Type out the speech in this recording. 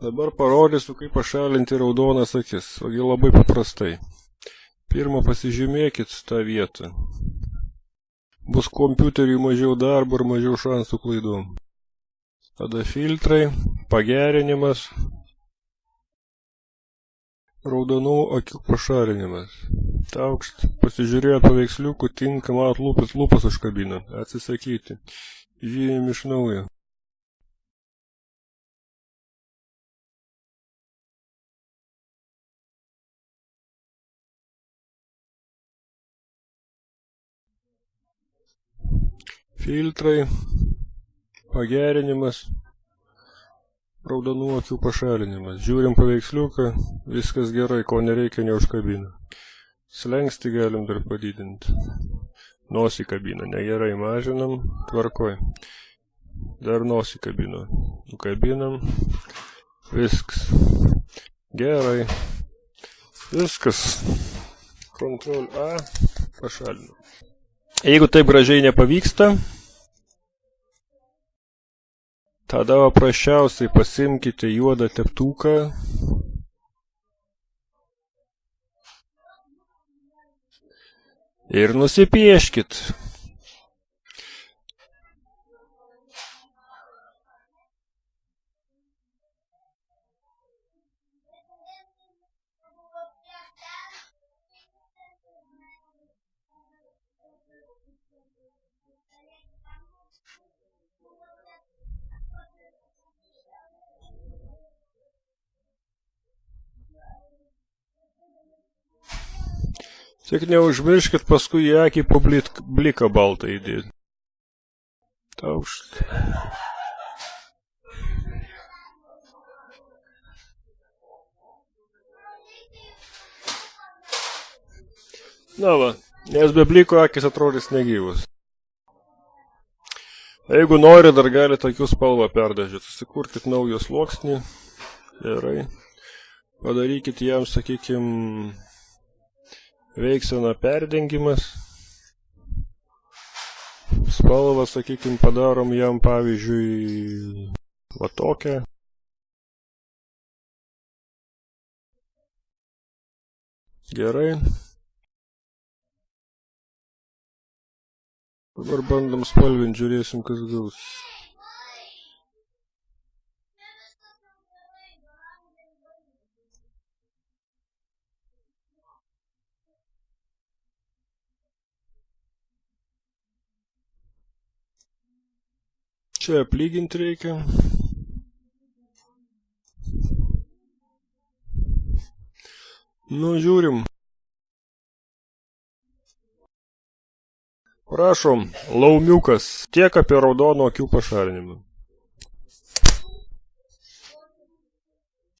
Dabar parodysiu, kaip pašalinti raudonas akis, ogi labai paprastai. Pirmą pasižymėkit tą vietą. Bus kompiuteriui mažiau darbo ir mažiau šansų klaidom. Tada filtrai, pagerinimas, raudonų akių pašalinimas. Taukšt, pasižiūrėjot paveiksliukų, tinka, mat lūpas užkabina. Atsisakyti. Žiūrėjom iš naujo. Filtrai, pagerinimas, raudonų akių pašalinimas. Žiūrim paveiksliuką, viskas gerai, ko nereikia neužkabina. Slenkstį galim dar padidinti. Nosį kabina, negerai mažinam, tvarkoj. Dar nosį kabino. Nukabinam, viskas. Gerai. Viskas. Ctrl A, pašalinam. Jeigu taip gražiai nepavyksta, tada paprasčiausiai pasimkite juodą teptuką ir nusipieškit. Tik neužmirškit paskui į akį po bliką baltą įdėti. Taukšt. Na va, nes be bliko akis atrodys negyvus. Jeigu nori, dar galite akių spalvą perdažyti. Susikurkit naują sluoksnį. Gerai. Padarykit jam, sakykime, veiksena perdengimas. Spalvą, sakykime, padarom jam, pavyzdžiui, va tokią. Gerai. Dabar bandom spalvinti, žiūrėsim, kas gaus. Čia aplyginti reikia. Nu, žiūrim. Prašom, laumiukas, tiek apie raudono akių pašalinimą.